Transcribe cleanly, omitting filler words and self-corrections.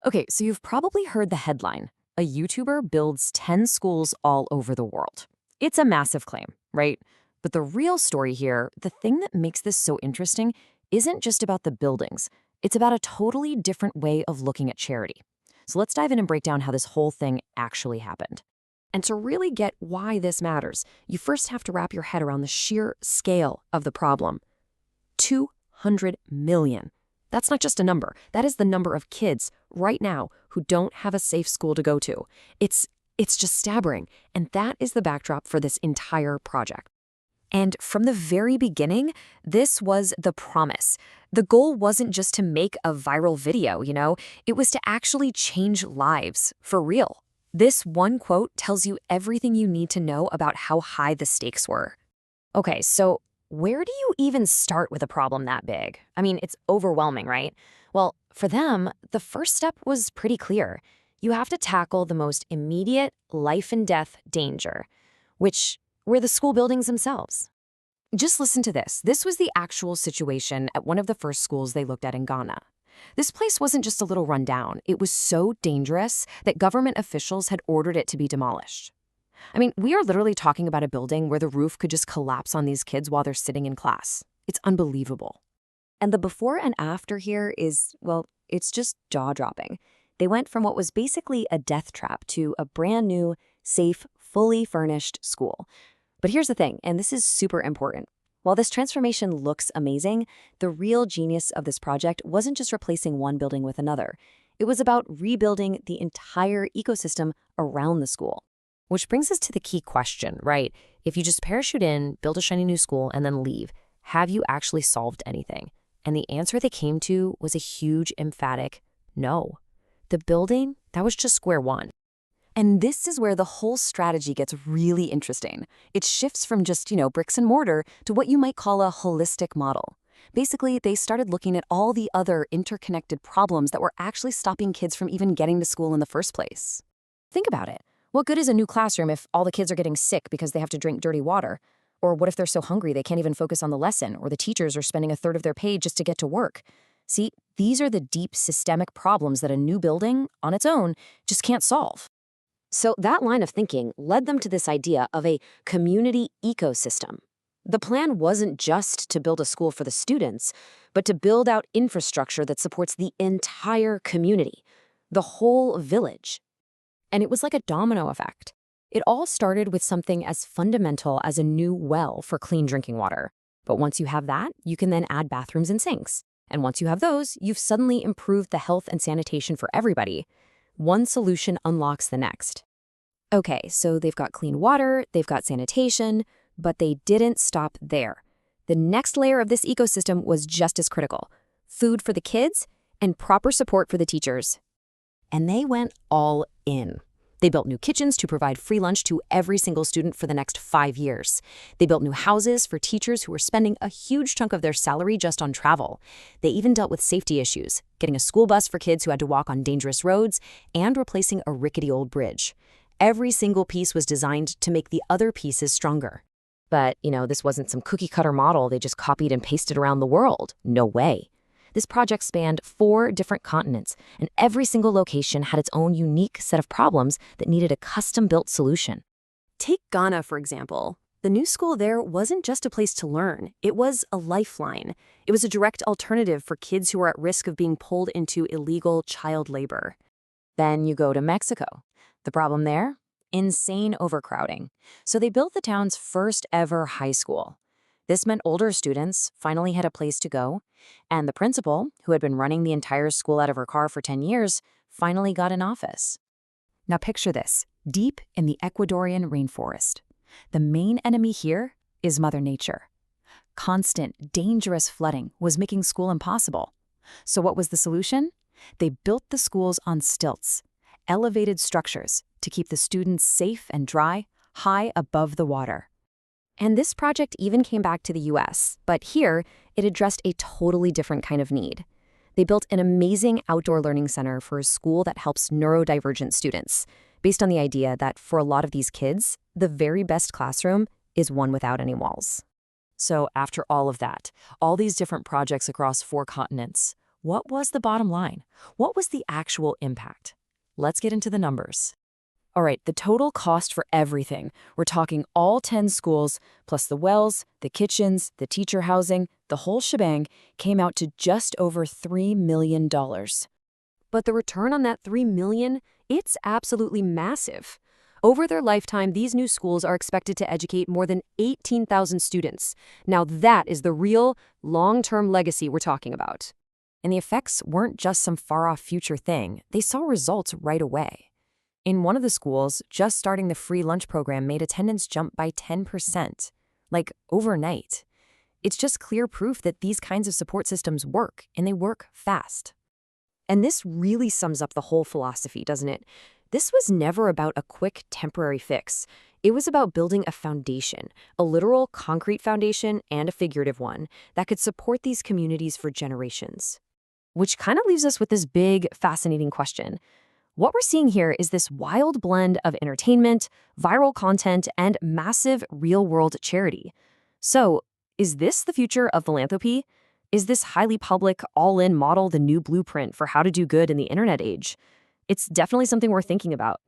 Okay, so you've probably heard the headline. A YouTuber builds 10 schools all over the world. It's a massive claim, right? But the real story here, the thing that makes this so interesting, isn't just about the buildings. It's about a totally different way of looking at charity. So let's dive in and break down how this whole thing actually happened. And to really get why this matters, you first have to wrap your head around the sheer scale of the problem. 200 million. That's not just a number. That is the number of kids right now who don't have a safe school to go to. It's just staggering. And that is the backdrop for this entire project. And from the very beginning, this was the promise. The goal wasn't just to make a viral video, it was to actually change lives, for real. This one quote tells you everything you need to know about how high the stakes were. Okay, so where do you even start with a problem that big? I mean, it's overwhelming, right? Well, for them, the first step was pretty clear. You have to tackle the most immediate life and death danger, which were the school buildings themselves. Just listen to this. This was the actual situation at one of the first schools they looked at in Ghana. This place wasn't just a little rundown. It was so dangerous that government officials had ordered it to be demolished. I mean, we are literally talking about a building where the roof could just collapse on these kids while they're sitting in class. It's unbelievable. And the before and after here is, well, it's just jaw-dropping. They went from what was basically a death trap to a brand new, safe, fully furnished school. But here's the thing, and this is super important. While this transformation looks amazing, the real genius of this project wasn't just replacing one building with another. It was about rebuilding the entire ecosystem around the school. Which brings us to the key question, right? If you just parachute in, build a shiny new school, and then leave, have you actually solved anything? And the answer they came to was a huge, emphatic no. The building, that was just square one. And this is where the whole strategy gets really interesting. It shifts from just, bricks and mortar to what you might call a holistic model. Basically, they started looking at all the other interconnected problems that were actually stopping kids from even getting to school in the first place. Think about it. What good is a new classroom if all the kids are getting sick because they have to drink dirty water? Or what if they're so hungry they can't even focus on the lesson, or the teachers are spending a third of their pay just to get to work? See, these are the deep systemic problems that a new building, on its own, just can't solve. So that line of thinking led them to this idea of a community ecosystem. The plan wasn't just to build a school for the students, but to build out infrastructure that supports the entire community, the whole village. And it was like a domino effect. It all started with something as fundamental as a new well for clean drinking water. But once you have that, you can then add bathrooms and sinks. And once you have those, you've suddenly improved the health and sanitation for everybody. One solution unlocks the next. Okay, so they've got clean water, they've got sanitation, but they didn't stop there. The next layer of this ecosystem was just as critical: food for the kids and proper support for the teachers. And they went all in. They built new kitchens to provide free lunch to every single student for the next 5 years. They built new houses for teachers who were spending a huge chunk of their salary just on travel. They even dealt with safety issues, getting a school bus for kids who had to walk on dangerous roads and replacing a rickety old bridge. Every single piece was designed to make the other pieces stronger. But, this wasn't some cookie-cutter model they just copied and pasted around the world. No way. This project spanned 4 different continents, and every single location had its own unique set of problems that needed a custom-built solution. Take Ghana, for example. The new school there wasn't just a place to learn. It was a lifeline. It was a direct alternative for kids who were at risk of being pulled into illegal child labor. Then you go to Mexico. The problem there? Insane overcrowding. So they built the town's first ever high school. This meant older students finally had a place to go, and the principal, who had been running the entire school out of her car for 10 years, finally got an office. Now picture this, deep in the Ecuadorian rainforest. The main enemy here is Mother Nature. Constant, dangerous flooding was making school impossible. So what was the solution? They built the schools on stilts, elevated structures to keep the students safe and dry, high above the water. And this project even came back to the US, but here it addressed a totally different kind of need. They built an amazing outdoor learning center for a school that helps neurodivergent students, based on the idea that for a lot of these kids, the very best classroom is one without any walls. So after all of that, all these different projects across 4 continents, what was the bottom line? What was the actual impact? Let's get into the numbers. All right, the total cost for everything. We're talking all 10 schools, plus the wells, the kitchens, the teacher housing, the whole shebang came out to just over $3 million. But the return on that $3 million, it's absolutely massive. Over their lifetime, these new schools are expected to educate more than 18,000 students. Now that is the real, long-term legacy we're talking about. And the effects weren't just some far-off future thing. They saw results right away. In one of the schools, just starting the free lunch program made attendance jump by 10%, like overnight. It's just clear proof that these kinds of support systems work, and they work fast. And this really sums up the whole philosophy, doesn't it? This was never about a quick, temporary fix. It was about building a foundation, a literal, concrete foundation and a figurative one that could support these communities for generations. Which kind of leaves us with this big, fascinating question. What we're seeing here is this wild blend of entertainment, viral content, and massive real-world charity. So, is this the future of philanthropy? Is this highly public, all-in model the new blueprint for how to do good in the internet age? It's definitely something we're thinking about.